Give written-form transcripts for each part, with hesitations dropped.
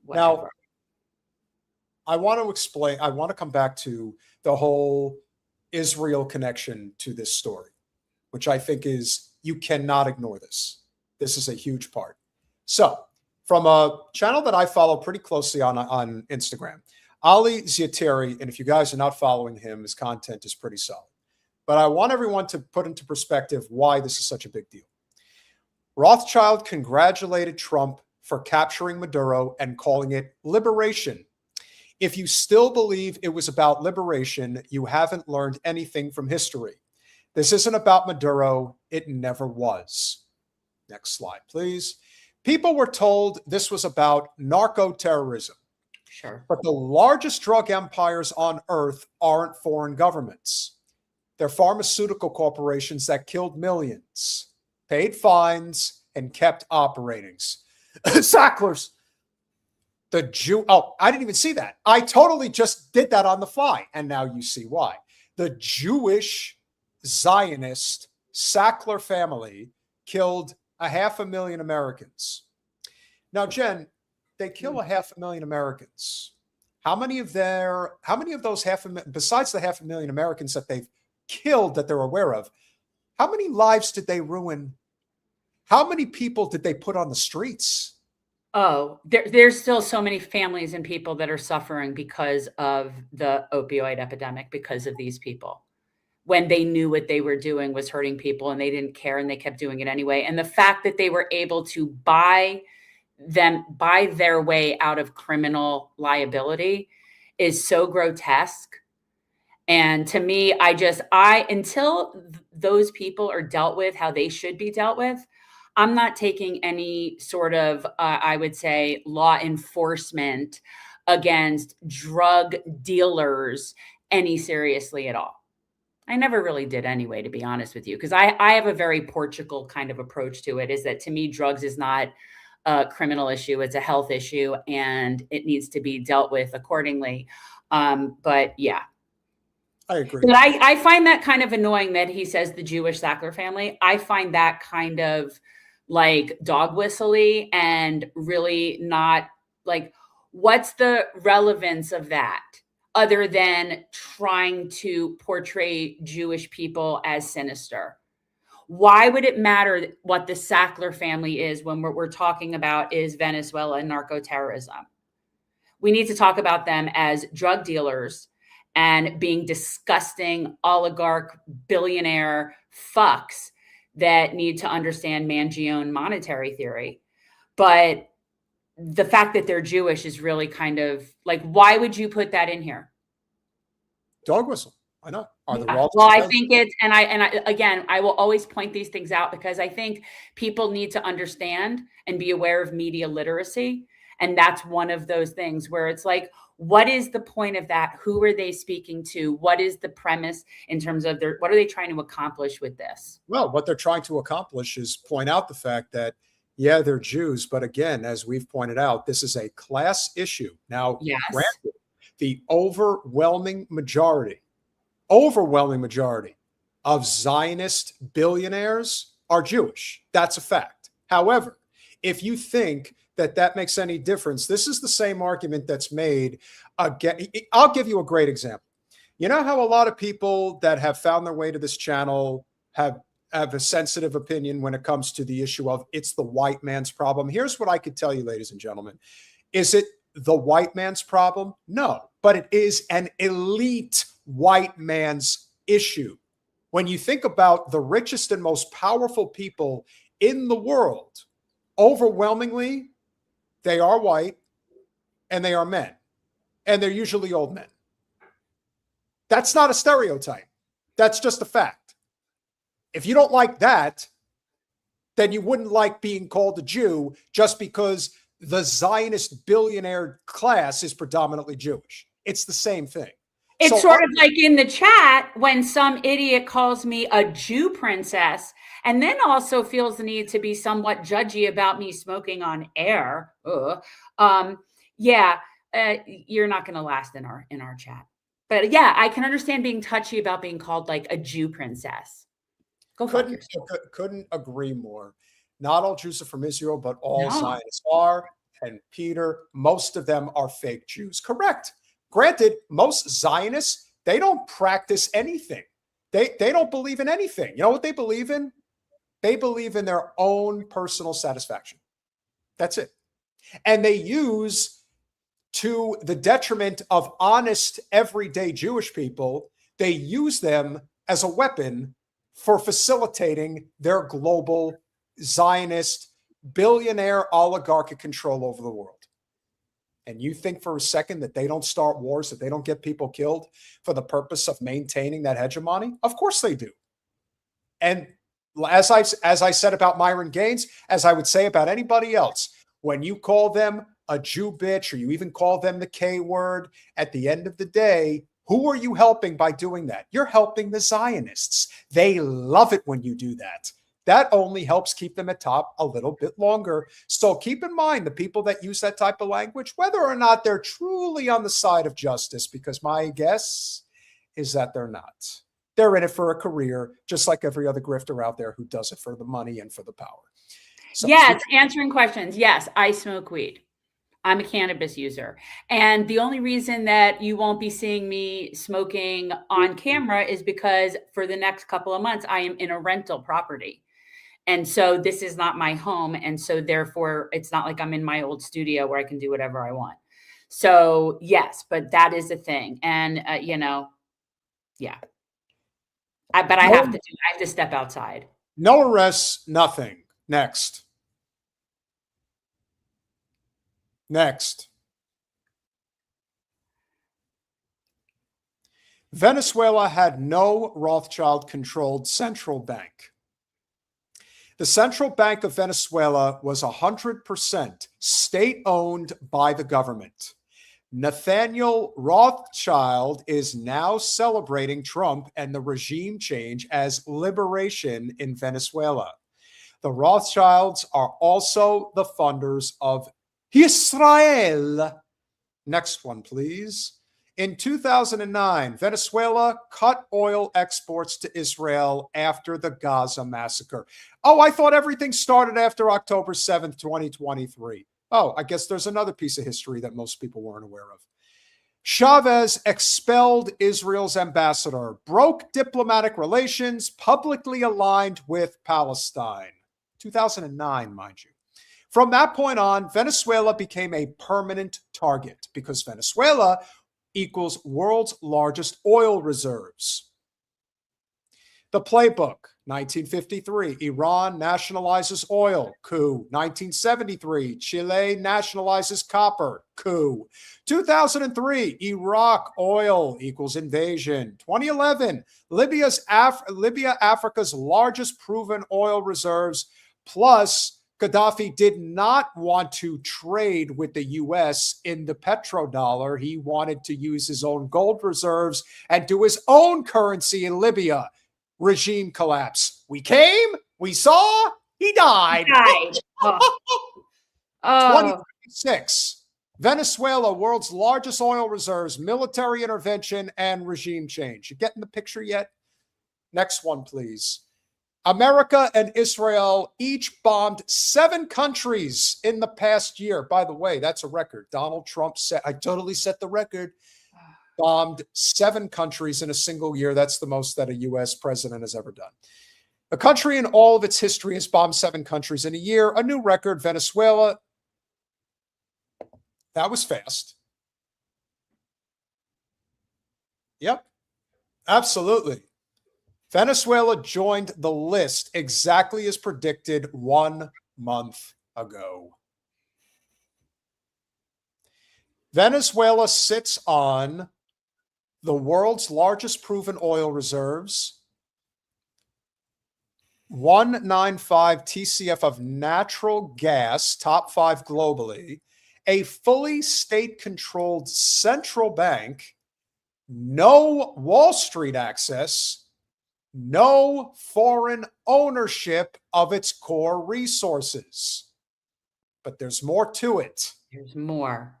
Now, whatever. I want to explain, I want to come back to the whole Israel connection to this story, which I think is, you cannot ignore this. This is a huge part. So, from a channel that I follow pretty closely on Instagram, Ali Ziateri, and if you guys are not following him, his content is pretty solid. But I want everyone to put into perspective why this is such a big deal. Rothschild congratulated Trump for capturing Maduro and calling it liberation. If you still believe it was about liberation, you haven't learned anything from history. This isn't about Maduro. It never was. Next slide, please. People were told this was about narco-terrorism. Sure. But the largest drug empires on earth aren't foreign governments. They're pharmaceutical corporations that killed millions, paid fines, and kept operating. Sacklers. The Jew. Oh, I didn't even see that. I totally just did that on the fly. And now you see why. The Jewish Zionist Sackler family killed 500,000 Americans. Now, Jen, they kill 500,000 Americans. How many of those besides the 500,000 Americans that they've killed that they're aware of, how many lives did they ruin? How many people did they put on the streets? Oh, there's still so many families and people that are suffering because of the opioid epidemic, because of these people. When they knew what they were doing was hurting people and they didn't care and they kept doing it anyway. And the fact that they were able to buy their way out of criminal liability is so grotesque. And to me, until those people are dealt with how they should be dealt with, I'm not taking any sort of, I would say, law enforcement against drug dealers any seriously at all. I never really did anyway, to be honest with you, because I have a very Portugal kind of approach to it, is that to me, drugs is not a criminal issue. It's a health issue and it needs to be dealt with accordingly. But yeah. I agree. But I find that kind of annoying that he says the Jewish Sackler family. I find that kind of like dog whistly and really not like, what's the relevance of that other than trying to portray Jewish people as sinister? Why would it matter what the Sackler family is when what we're talking about is Venezuela and narco-terrorism? We need to talk about them as drug dealers and being disgusting oligarch billionaire fucks that need to understand Mangione monetary theory. But the fact that they're Jewish is really kind of like, why would you put that in here? Dog whistle. I know. Well, I think it's, and I again, I will always point these things out because I think people need to understand and be aware of media literacy. And that's one of those things where it's like, what is the point of that? Who are they speaking to? What is the premise in terms of what are they trying to accomplish with this? Well, what they're trying to accomplish is point out the fact that, yeah, they're Jews, but again, as we've pointed out, this is a class issue. Now, yes, granted, the overwhelming majority of Zionist billionaires are Jewish. That's a fact. However, if you think that makes any difference, this is the same argument that's made again. I'll give you a great example. You know how a lot of people that have found their way to this channel have a sensitive opinion when it comes to the issue of it's the white man's problem? Here's what I could tell you, ladies and gentlemen. Is it the white man's problem? No, but it is an elite white man's issue. When you think about the richest and most powerful people in the world, overwhelmingly, they are white and they are men, and they're usually old men. That's not a stereotype. That's just a fact. If you don't like that, then you wouldn't like being called a Jew just because the Zionist billionaire class is predominantly Jewish. It's the same thing. It's sort of like in the chat when some idiot calls me a Jew princess and then also feels the need to be somewhat judgy about me smoking on air. You're not going to last in our chat. But yeah, I can understand being touchy about being called like a Jew princess. Couldn't agree more. Not all Jews are from Israel, but all Zionists are. And Peter, most of them are fake Jews. Correct. Granted, most Zionists, they don't practice anything. They don't believe in anything. You know what they believe in? They believe in their own personal satisfaction. That's it. And they use, to the detriment of honest, everyday Jewish people, they use them as a weapon for facilitating their global Zionist, billionaire, oligarchic control over the world. And you think for a second that they don't start wars, that they don't get people killed for the purpose of maintaining that hegemony? Of course they do. And as I said about Myron Gaines, as I would say about anybody else, when you call them a Jew bitch, or you even call them the K word, at the end of the day, who are you helping by doing that? You're helping the Zionists. They love it when you do that. That only helps keep them at top a little bit longer. So keep in mind the people that use that type of language, whether or not they're truly on the side of justice, because my guess is that they're not. They're in it for a career, just like every other grifter out there who does it for the money and for the power. So, yes, answering questions. Yes, I smoke weed. I'm a cannabis user. And the only reason that you won't be seeing me smoking on camera is because for the next couple of months, I am in a rental property. And so this is not my home. And so therefore, it's not like I'm in my old studio where I can do whatever I want. So yes, but that is a thing. And, yeah. But I have to step outside. No arrests, nothing. Next. Venezuela had no Rothschild-controlled central bank. The Central Bank of Venezuela was 100% state-owned by the government. Nathaniel Rothschild is now celebrating Trump and the regime change as liberation in Venezuela. The Rothschilds are also the funders of Israel. Next one, please. In 2009, Venezuela cut oil exports to Israel after the Gaza massacre. Oh, I thought everything started after October 7th, 2023. Oh, I guess there's another piece of history that most people weren't aware of. Chavez expelled Israel's ambassador, broke diplomatic relations, publicly aligned with Palestine. 2009, mind you. From that point on, Venezuela became a permanent target because Venezuela equals world's largest oil reserves. The playbook, 1953, Iran nationalizes oil, coup. 1973, Chile nationalizes copper, coup. 2003, Iraq oil equals invasion. 2011, Libya, Africa's largest proven oil reserves, plus Gaddafi did not want to trade with the U.S. in the petrodollar. He wanted to use his own gold reserves and do his own currency in Libya. Regime collapse. We came, we saw, he died. He died. Oh. 2026. Venezuela, world's largest oil reserves, military intervention, and regime change. You getting the picture yet? Next one, please. America and Israel each bombed 7 countries in the past year. By the way, that's a record. Donald Trump said, I totally set the record. Bombed 7 countries in a single year. That's the most that a U.S. president has ever done. A country in all of its history has bombed 7 countries in a year. A new record, Venezuela. That was fast. Yep, absolutely. Venezuela joined the list exactly as predicted 1 month ago. Venezuela sits on the world's largest proven oil reserves, 195 TCF of natural gas, top 5 globally, a fully state-controlled central bank, no Wall Street access, no foreign ownership of its core resources. But there's more to it. There's more.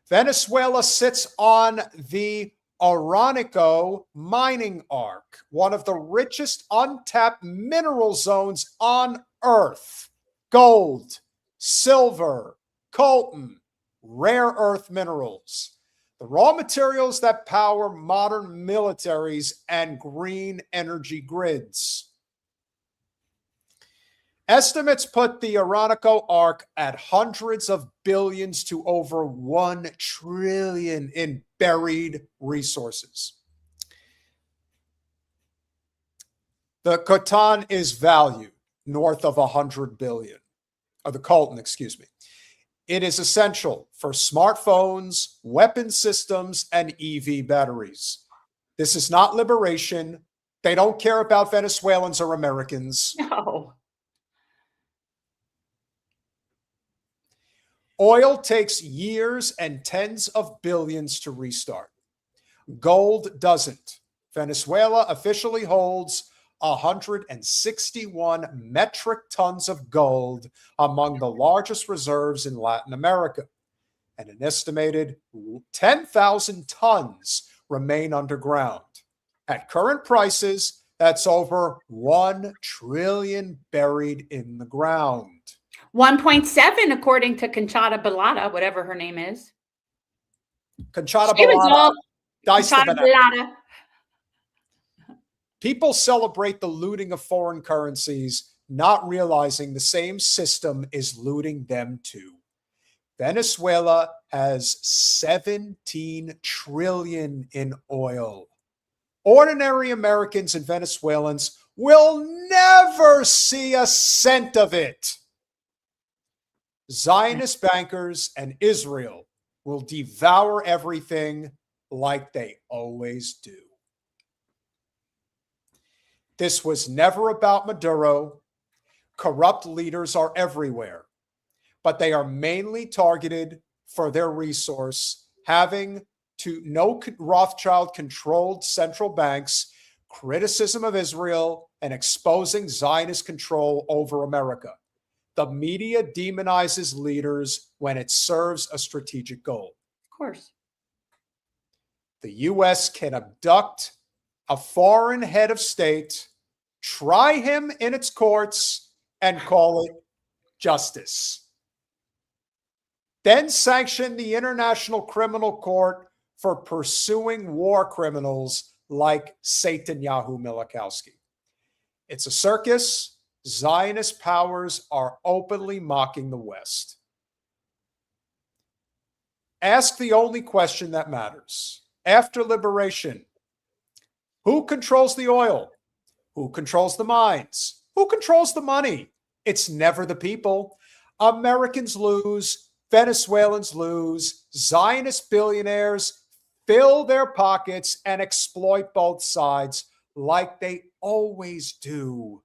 Venezuela sits on the Orinoco mining arc, one of the richest untapped mineral zones on Earth. Gold, silver, coltan, rare earth minerals, the raw materials that power modern militaries and green energy grids. Estimates put the Orinoco Arc at hundreds of billions to over 1 trillion in buried resources. The coltan is valued north of 100 billion, or the coltan, excuse me. It is essential for smartphones, weapon systems, and EV batteries. This is not liberation. They don't care about Venezuelans or Americans. No. Oil takes years and tens of billions to restart. Gold doesn't. Venezuela officially holds 161 metric tons of gold, among the largest reserves in Latin America, and an estimated 10,000 tons remain underground. At current prices, that's over 1 trillion buried in the ground. 1.7, according to Conchata Balata, whatever her name is. Conchata Balata. Conchata Balata. People celebrate the looting of foreign currencies, not realizing the same system is looting them too. Venezuela has 17 trillion in oil. Ordinary Americans and Venezuelans will never see a cent of it. Zionist bankers and Israel will devour everything like they always do. This was never about Maduro. Corrupt leaders are everywhere, but they are mainly targeted for their resource, having to no Rothschild-controlled central banks, criticism of Israel, and exposing Zionist control over America. The media demonizes leaders when it serves a strategic goal. Of course. The U.S. can abduct a foreign head of state, try him in its courts, and call it justice. Then sanction the International Criminal Court for pursuing war criminals like Netanyahu Milikowski. It's a circus. Zionist powers are openly mocking the West. Ask the only question that matters. After liberation, who controls the oil? Who controls the mines? Who controls the money? It's never the people. Americans lose, Venezuelans lose, Zionist billionaires fill their pockets and exploit both sides like they always do.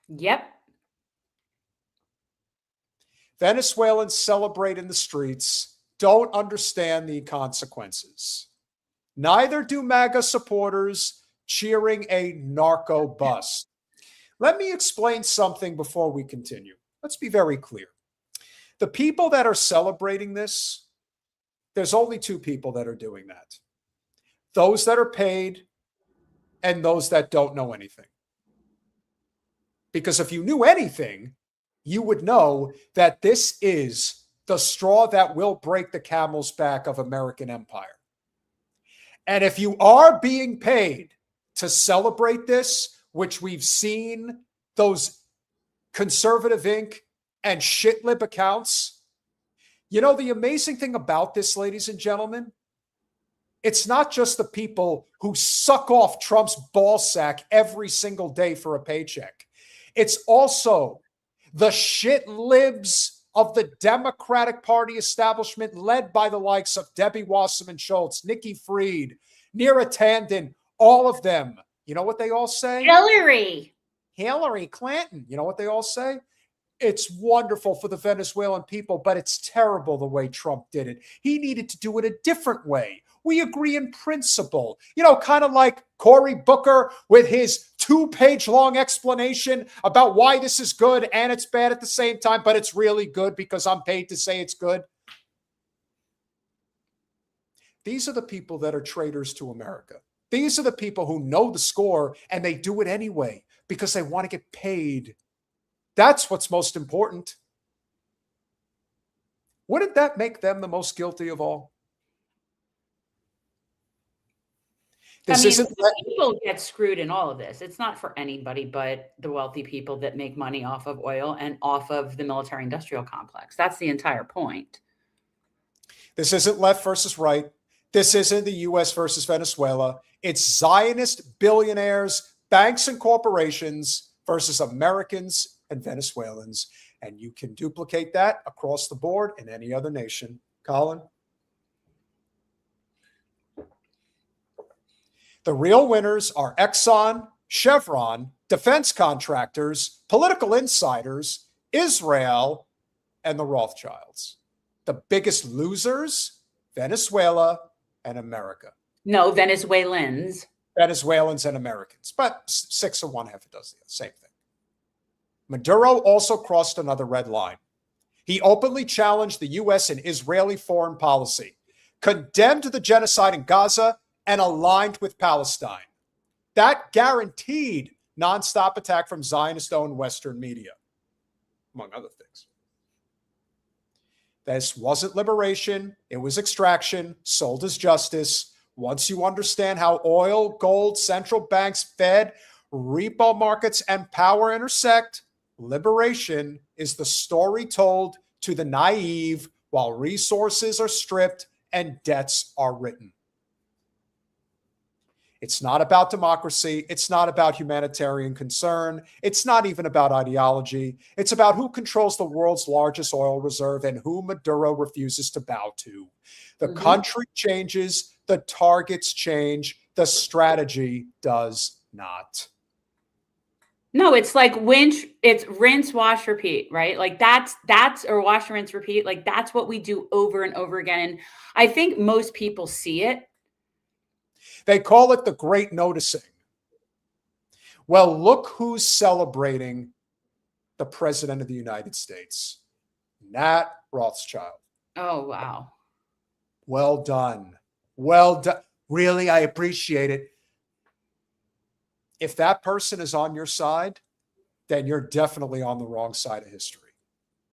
Yep. Venezuelans celebrate in the streets, don't understand the consequences. Neither do MAGA supporters cheering a narco bust. Let me explain something before we continue. Let's be very clear. The people that are celebrating this, there's only two people that are doing that. Those that are paid and those that don't know anything. Because if you knew anything, you would know that this is the straw that will break the camel's back of American empire. And if you are being paid to celebrate this, which we've seen those conservative Inc. and shitlib accounts, you know, the amazing thing about this, ladies and gentlemen, it's not just the people who suck off Trump's ballsack every single day for a paycheck. It's also the shit libs of the Democratic Party establishment led by the likes of Debbie Wasserman Schultz, Nikki Fried, Neera Tanden, all of them. You know what they all say? Hillary Clinton. You know what they all say? It's wonderful for the Venezuelan people, but it's terrible the way Trump did it. He needed to do it a different way. We agree in principle. You know, kind of like Cory Booker with his 2-page long explanation about why this is good and it's bad at the same time, but it's really good because I'm paid to say it's good. These are the people that are traitors to America. These are the people who know the score and they do it anyway because they want to get paid. That's what's most important. Wouldn't that make them the most guilty of all? This isn't people get screwed in all of this. It's not for anybody but the wealthy people that make money off of oil and off of the military industrial complex. That's the entire point. This isn't left versus right. This isn't the US versus Venezuela. It's Zionist billionaires, banks, and corporations versus Americans and Venezuelans. And you can duplicate that across the board in any other nation. Colin? The real winners are Exxon, Chevron, defense contractors, political insiders, Israel, and the Rothschilds. The biggest losers, Venezuela and America. No, Venezuelans. Venezuelans and Americans, but 6 of 1/2 does the same thing. Maduro also crossed another red line. He openly challenged the U.S. and Israeli foreign policy, condemned the genocide in Gaza, and aligned with Palestine. That guaranteed nonstop attack from Zionist-owned Western media, among other things. This wasn't liberation. It was extraction, sold as justice. Once you understand how oil, gold, central banks, Fed, repo markets, and power intersect, liberation is the story told to the naive while resources are stripped and debts are written. It's not about democracy. It's not about humanitarian concern. It's not even about ideology. It's about who controls the world's largest oil reserve and who Maduro refuses to bow to. The country changes, the targets change, the strategy does not. No, it's like it's rinse, wash, repeat, right? Like that's or wash, rinse, repeat. Like that's what we do over and over again. And I think most people see it. They call it the great noticing. Well, look who's celebrating the president of the United States, Nat Rothschild. Oh, wow. Well done. Well done. Really, I appreciate it. If that person is on your side, then you're definitely on the wrong side of history.